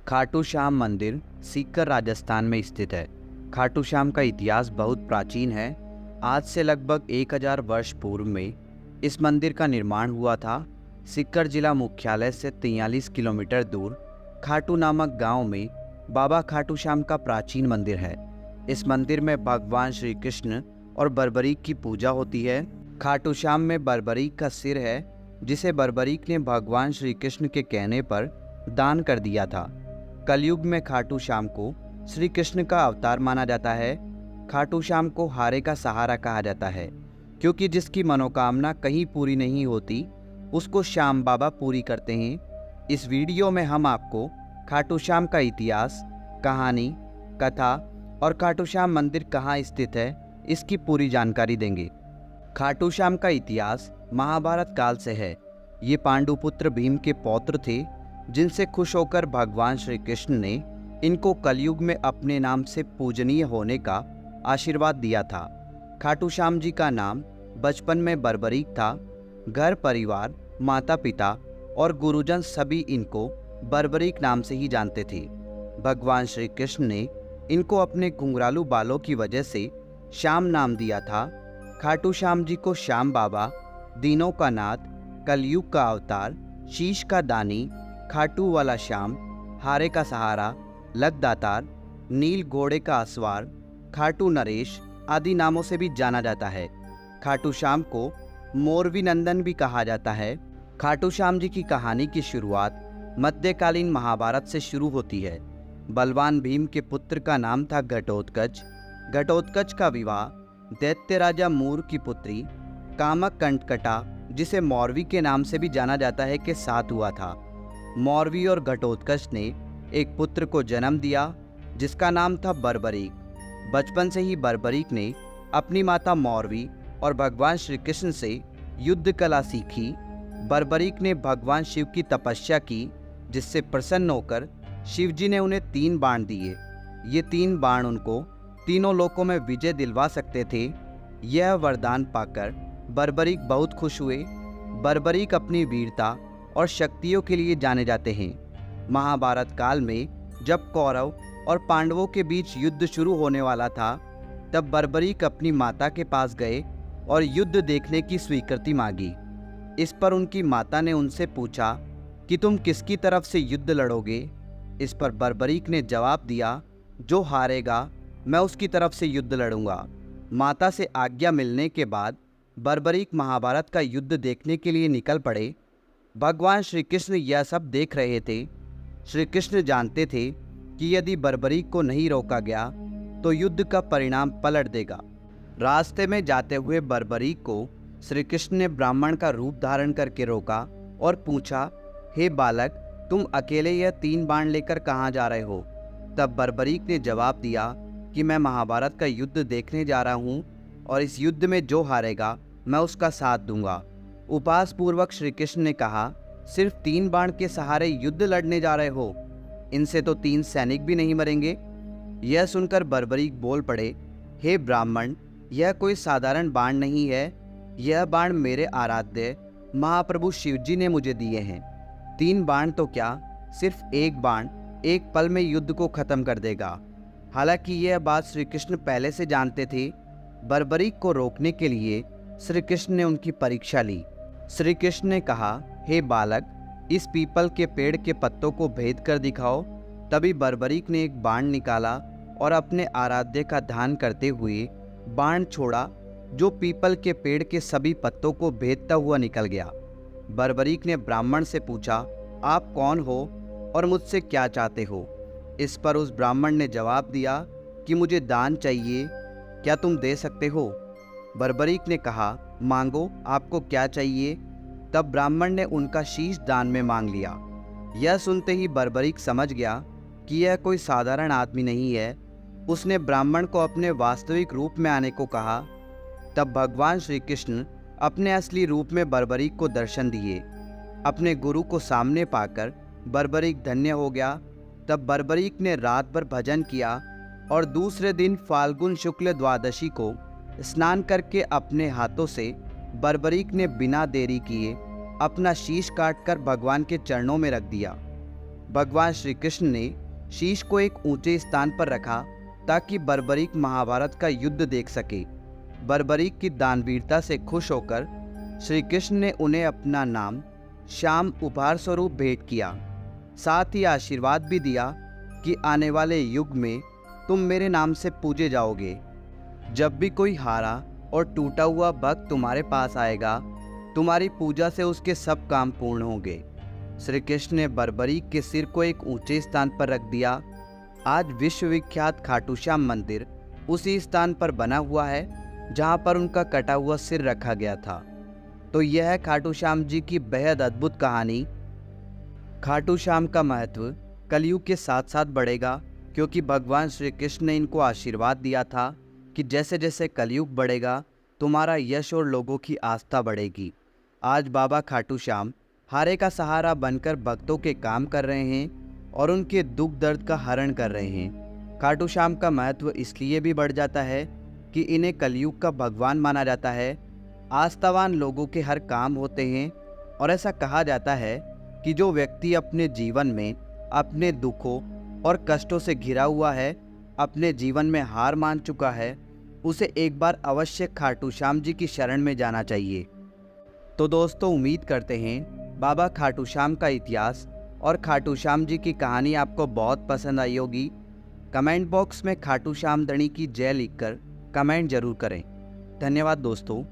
खाटू श्याम मंदिर सीकर राजस्थान में स्थित है। खाटू श्याम का इतिहास बहुत प्राचीन है। आज से लगभग 1000 वर्ष पूर्व में इस मंदिर का निर्माण हुआ था। सीकर जिला मुख्यालय से 43 किलोमीटर दूर खाटू नामक गांव में बाबा खाटू श्याम का प्राचीन मंदिर है। इस मंदिर में भगवान श्री कृष्ण और बर्बरीक की पूजा होती है। खाटू श्याम में बर्बरीक का सिर है, जिसे बर्बरीक ने भगवान श्री कृष्ण के कहने पर दान कर दिया था। कलयुग में खाटू श्याम को श्री कृष्ण का अवतार माना जाता है। खाटू श्याम को हारे का सहारा कहा जाता है, क्योंकि जिसकी मनोकामना कहीं पूरी नहीं होती उसको श्याम बाबा पूरी करते हैं। इस वीडियो में हम आपको खाटू श्याम का इतिहास, कहानी, कथा और खाटू श्याम मंदिर कहाँ स्थित है, इसकी पूरी जानकारी देंगे। खाटू श्याम का इतिहास महाभारत काल से है। ये पांडुपुत्र भीम के पौत्र थे, जिनसे खुश होकर भगवान श्री कृष्ण ने इनको कलयुग में अपने नाम से पूजनीय होने का आशीर्वाद दिया था। खाटू श्याम जी का नाम बचपन में बर्बरीक था। घर परिवार, माता पिता और गुरुजन सभी इनको बर्बरीक नाम से ही जानते थे। भगवान श्री कृष्ण ने इनको अपने घुंघरालू बालों की वजह से श्याम नाम दिया था। खाटू श्याम जी को श्याम बाबा, दीनों का नाथ, कलयुग का अवतार, शीश का दानी, खाटू वाला श्याम, हारे का सहारा, लकदातार, नील घोड़े का असवार, खाटू नरेश आदि नामों से भी जाना जाता है। खाटू श्याम को मोरवी नंदन भी कहा जाता है। खाटू श्याम जी की कहानी की शुरुआत मध्यकालीन महाभारत से शुरू होती है। बलवान भीम के पुत्र का नाम था घटोत्कच। घटोत्कच का विवाह दैत्य राजा मूर की पुत्री कामक कंटकटा, जिसे मौरवी के नाम से भी जाना जाता है, के साथ हुआ था। मौरवी और घटोत्कच ने एक पुत्र को जन्म दिया, जिसका नाम था बर्बरीक। बचपन से ही बर्बरीक ने अपनी माता मौरवी और भगवान श्री कृष्ण से युद्ध कला सीखी। बर्बरीक ने भगवान शिव की तपस्या की, जिससे प्रसन्न होकर शिव जी ने उन्हें 3 बाण दिए। ये 3 बाण उनको तीनों लोकों में विजय दिलवा सकते थे। यह वरदान पाकर बर्बरीक बहुत खुश हुए। बर्बरीक अपनी वीरता और शक्तियों के लिए जाने जाते हैं। महाभारत काल में जब कौरव और पांडवों के बीच युद्ध शुरू होने वाला था, तब बर्बरीक अपनी माता के पास गए और युद्ध देखने की स्वीकृति मांगी। इस पर उनकी माता ने उनसे पूछा कि तुम किसकी तरफ से युद्ध लड़ोगे। इस पर बर्बरीक ने जवाब दिया, जो हारेगा मैं उसकी तरफ से युद्ध लड़ूंगा। माता से आज्ञा मिलने के बाद बर्बरीक महाभारत का युद्ध देखने के लिए निकल पड़े। भगवान श्री कृष्ण यह सब देख रहे थे। श्री कृष्ण जानते थे कि यदि बर्बरीक को नहीं रोका गया तो युद्ध का परिणाम पलट देगा। रास्ते में जाते हुए बर्बरीक को श्री कृष्ण ने ब्राह्मण का रूप धारण करके रोका और पूछा, हे बालक, तुम अकेले यह 3 बाण लेकर कहाँ जा रहे हो? तब बर्बरीक ने जवाब दिया कि मैं महाभारत का युद्ध देखने जा रहा हूँ और इस युद्ध में जो हारेगा मैं उसका साथ दूंगा। उपहास पूर्वक श्री कृष्ण ने कहा, सिर्फ 3 बाण के सहारे युद्ध लड़ने जा रहे हो? इनसे तो 3 सैनिक भी नहीं मरेंगे। यह सुनकर बर्बरीक बोल पड़े, हे ब्राह्मण, यह कोई साधारण बाण नहीं है। यह बाण मेरे आराध्य महाप्रभु शिवजी ने मुझे दिए हैं। 3 बाण तो क्या, सिर्फ एक बाण एक पल में युद्ध को खत्म कर देगा। हालांकि यह बात श्री कृष्ण पहले से जानते थे। बर्बरीक को रोकने के लिए श्री कृष्ण ने उनकी परीक्षा ली। श्री कृष्ण ने कहा, हे बालक, इस पीपल के पेड़ के पत्तों को भेद कर दिखाओ। तभी बर्बरीक ने एक बाण निकाला और अपने आराध्य का ध्यान करते हुए बाण छोड़ा, जो पीपल के पेड़ के सभी पत्तों को भेदता हुआ निकल गया। बर्बरीक ने ब्राह्मण से पूछा, आप कौन हो और मुझसे क्या चाहते हो? इस पर उस ब्राह्मण ने जवाब दिया कि मुझे दान चाहिए, क्या तुम दे सकते हो? बर्बरीक ने कहा, मांगो, आपको क्या चाहिए? तब ब्राह्मण ने उनका शीश दान में मांग लिया। यह सुनते ही बर्बरीक समझ गया कि यह कोई साधारण आदमी नहीं है। उसने ब्राह्मण को अपने वास्तविक रूप में आने को कहा। तब भगवान श्री कृष्ण अपने असली रूप में बर्बरीक को दर्शन दिए। अपने गुरु को सामने पाकर बर्बरीक धन्य हो गया। तब बर्बरीक ने रात भर भजन किया और दूसरे दिन फाल्गुन शुक्ल द्वादशी को स्नान करके अपने हाथों से बर्बरीक ने बिना देरी किए अपना शीश काटकर भगवान के चरणों में रख दिया। भगवान श्री कृष्ण ने शीश को एक ऊंचे स्थान पर रखा ताकि बर्बरीक महाभारत का युद्ध देख सके। बर्बरीक की दानवीरता से खुश होकर श्री कृष्ण ने उन्हें अपना नाम श्याम उपहार स्वरूप भेंट किया। साथ ही आशीर्वाद भी दिया कि आने वाले युग में तुम मेरे नाम से पूजे जाओगे। जब भी कोई हारा और टूटा हुआ भक्त तुम्हारे पास आएगा, तुम्हारी पूजा से उसके सब काम पूर्ण होंगे। श्री कृष्ण ने बर्बरीक के सिर को एक ऊंचे स्थान पर रख दिया। आज विश्वविख्यात खाटू श्याम मंदिर उसी स्थान पर बना हुआ है जहां पर उनका कटा हुआ सिर रखा गया था। तो यह है खाटू श्याम जी की बेहद अद्भुत कहानी। खाटू श्याम का महत्व कलयुग के साथ साथ बढ़ेगा, क्योंकि भगवान श्री कृष्ण ने इनको आशीर्वाद दिया था कि जैसे जैसे कलयुग बढ़ेगा तुम्हारा यश और लोगों की आस्था बढ़ेगी। आज बाबा खाटू श्याम हारे का सहारा बनकर भक्तों के काम कर रहे हैं और उनके दुख दर्द का हरण कर रहे हैं। खाटू श्याम का महत्व इसलिए भी बढ़ जाता है कि इन्हें कलयुग का भगवान माना जाता है। आस्थावान लोगों के हर काम होते हैं और ऐसा कहा जाता है कि जो व्यक्ति अपने जीवन में अपने दुखों और कष्टों से घिरा हुआ है, अपने जीवन में हार मान चुका है, उसे एक बार अवश्य खाटू श्याम जी की शरण में जाना चाहिए। तो दोस्तों, उम्मीद करते हैं बाबा खाटू श्याम का इतिहास और खाटू श्याम जी की कहानी आपको बहुत पसंद आई होगी। कमेंट बॉक्स में खाटू श्याम धणी की जय लिखकर कमेंट जरूर करें। धन्यवाद दोस्तों।